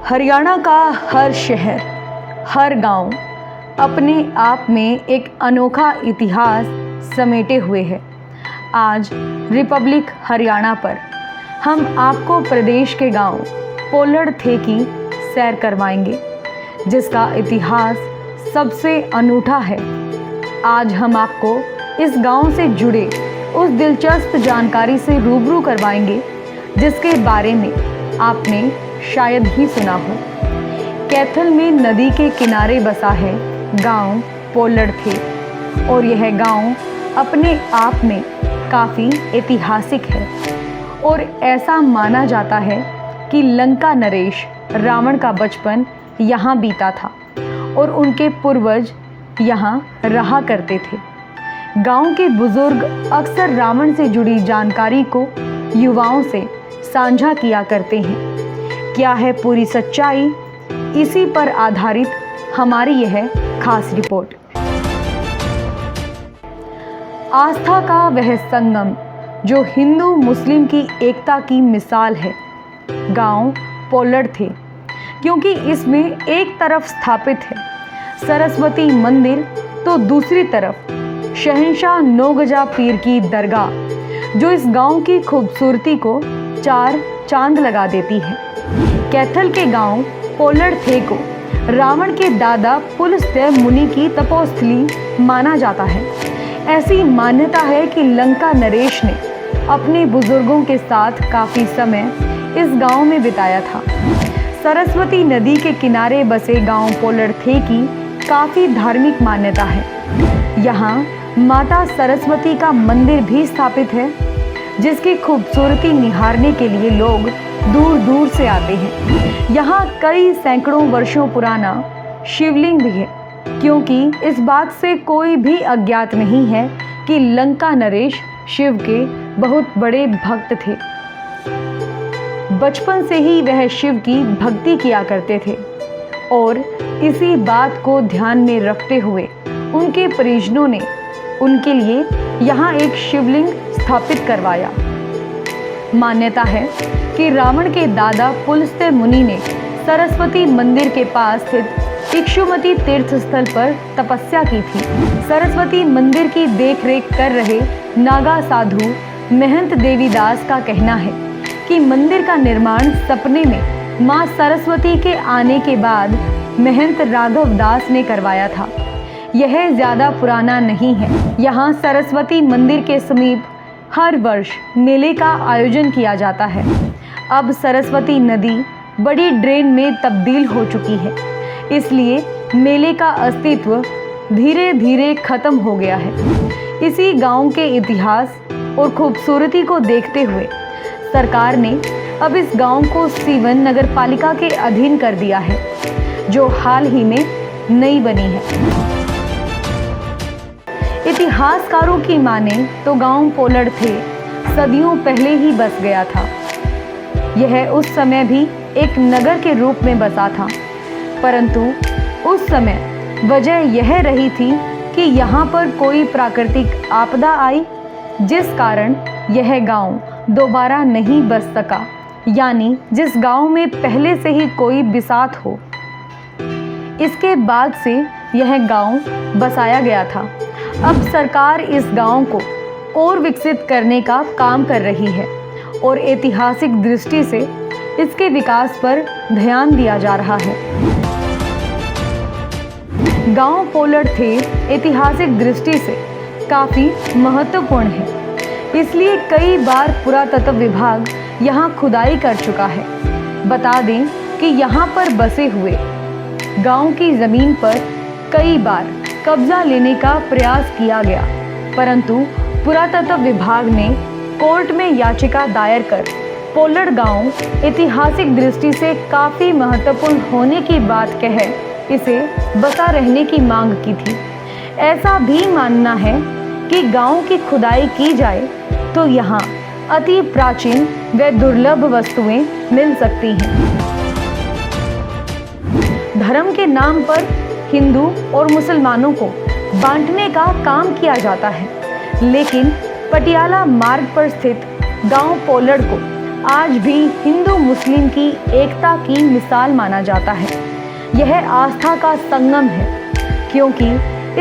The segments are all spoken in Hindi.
हरियाणा का हर शहर, हर गांव अपने आप में एक अनोखा इतिहास समेटे हुए है। आज रिपब्लिक हरियाणा पर हम आपको प्रदेश के गांव पोलड़ थे की सैर करवाएंगे, जिसका इतिहास सबसे अनूठा है। आज हम आपको इस गांव से जुड़े उस दिलचस्प जानकारी से रूबरू करवाएंगे जिसके बारे में आपने शायद ही सुना हो। कैथल में नदी के किनारे बसा है गांव पोलड़ थे और यह गांव अपने आप में काफ़ी ऐतिहासिक है और ऐसा माना जाता है कि लंका नरेश रावण का बचपन यहाँ बीता था और उनके पूर्वज यहाँ रहा करते थे। गांव के बुजुर्ग अक्सर रावण से जुड़ी जानकारी को युवाओं से साझा किया करते हैं। क्या है पूरी सच्चाई, इसी पर आधारित हमारी यह खास रिपोर्ट। आस्था का वह संगम जो हिंदू मुस्लिम की एकता की मिसाल है, गांव पोलड़ थे, क्योंकि इसमें एक तरफ स्थापित है सरस्वती मंदिर तो दूसरी तरफ शहंशाह नौगजा पीर की दरगाह, जो इस गांव की खूबसूरती को चार चांद लगा देती है। कैथल के गांव पोलड़ थे को रावण के दादा पुलस्त्य मुनि की तपोस्थली माना जाता है। ऐसी मान्यता है कि लंका नरेश ने अपने बुजुर्गों के साथ काफ़ी समय इस गांव में बिताया था। सरस्वती नदी के किनारे बसे गांव पोलड़ थे की काफ़ी धार्मिक मान्यता है। यहाँ माता सरस्वती का मंदिर भी स्थापित है, जिसकी खूबसूरती निहारने के लिए लोग दूर दूर से आते हैं। यहाँ कई सैकड़ों वर्षों पुराना शिवलिंग भी है, क्योंकि इस बात से कोई भी अज्ञात नहीं है कि लंका नरेश शिव के बहुत बड़े भक्त थे। बचपन से ही वह शिव की भक्ति किया करते थे और इसी बात को ध्यान में रखते हुए उनके परिजनों ने उनके लिए यहाँ एक शिवलिंग स्थापित करवाया। मान्यता है कि रावण के दादा पुलस्त्य मुनि ने सरस्वती मंदिर के पास स्थित इक्षुमती तीर्थ स्थल पर तपस्या की थी। सरस्वती मंदिर की देखरेख कर रहे नागा साधु महंत देवीदास का कहना है कि मंदिर का निर्माण सपने में मां सरस्वती के आने के बाद महंत राघव दास ने करवाया था। यह ज़्यादा पुराना नहीं है। यहाँ सरस्वती मंदिर के समीप हर वर्ष मेले का आयोजन किया जाता है। अब सरस्वती नदी बड़ी ड्रेन में तब्दील हो चुकी है, इसलिए मेले का अस्तित्व धीरे धीरे खत्म हो गया है। इसी गांव के इतिहास और खूबसूरती को देखते हुए सरकार ने अब इस गांव को सीवन नगर पालिका के अधीन कर दिया है, जो हाल ही में नई बनी है। इतिहासकारों की माने तो गांव पोलड़ थे सदियों पहले ही बस गया था। यह उस समय भी एक नगर के रूप में बसा था, परंतु उस समय वजह यह रही थी कि यहाँ पर कोई प्राकृतिक आपदा आई, जिस कारण यह गांव दोबारा नहीं बस सका, यानी जिस गांव में पहले से ही कोई बिसात हो। इसके बाद से यह गांव बसाया गया था। अब सरकार इस गांव को और विकसित करने का काम कर रही है और ऐतिहासिक दृष्टि से इसके विकास पर ध्यान दिया जा रहा है। गांव पोलड़ थे ऐतिहासिक दृष्टि से काफ़ी महत्वपूर्ण है, इसलिए कई बार पुरातत्व विभाग यहाँ खुदाई कर चुका है। बता दें कि यहाँ पर बसे हुए गांव की ज़मीन पर कई बार कब्जा लेने का प्रयास किया गया, परंतु पुरातत्व विभाग ने कोर्ट में याचिका दायर कर पोलड़ गांव ऐतिहासिक दृष्टि से काफ़ी महत्वपूर्ण होने की बात कह इसे बसा रहने की मांग की थी। ऐसा भी मानना है कि गांव की खुदाई की जाए तो यहाँ अति प्राचीन व दुर्लभ वस्तुएं मिल सकती हैं। धर्म के नाम पर हिंदू और मुसलमानों को बांटने का काम किया जाता है, लेकिन पटियाला मार्ग पर स्थित गांव पोलड़ को आज भी हिंदू मुस्लिम की एकता की मिसाल माना जाता है। यह आस्था का संगम है, क्योंकि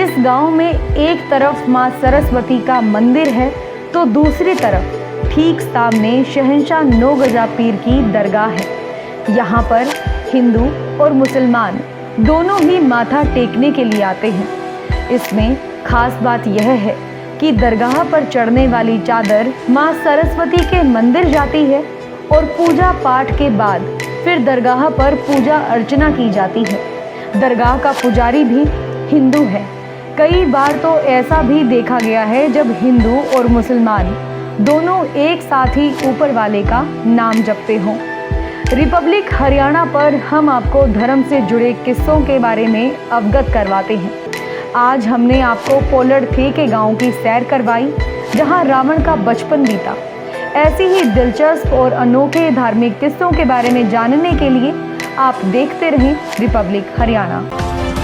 इस गांव में एक तरफ मां सरस्वती का मंदिर है तो दूसरी तरफ ठीक सामने शहंशाह नौगजा पीर की दरगाह है। यहाँ पर हिंदू और मुसलमान दोनों ही माथा टेकने के लिए आते हैं। इसमें खास बात यह है कि दरगाह पर चढ़ने वाली चादर मां सरस्वती के मंदिर जाती है और पूजा पाठ के बाद फिर दरगाह पर पूजा अर्चना की जाती है। दरगाह का पुजारी भी हिंदू है। कई बार तो ऐसा भी देखा गया है जब हिंदू और मुसलमान दोनों एक साथ ही ऊपर वाले का नाम जपते हों। रिपब्लिक हरियाणा पर हम आपको धर्म से जुड़े किस्सों के बारे में अवगत करवाते हैं। आज हमने आपको पोलड़ थे के गांव की सैर करवाई, जहां रावण का बचपन बीता। ऐसी ही दिलचस्प और अनोखे धार्मिक किस्सों के बारे में जानने के लिए आप देखते रहें रिपब्लिक हरियाणा।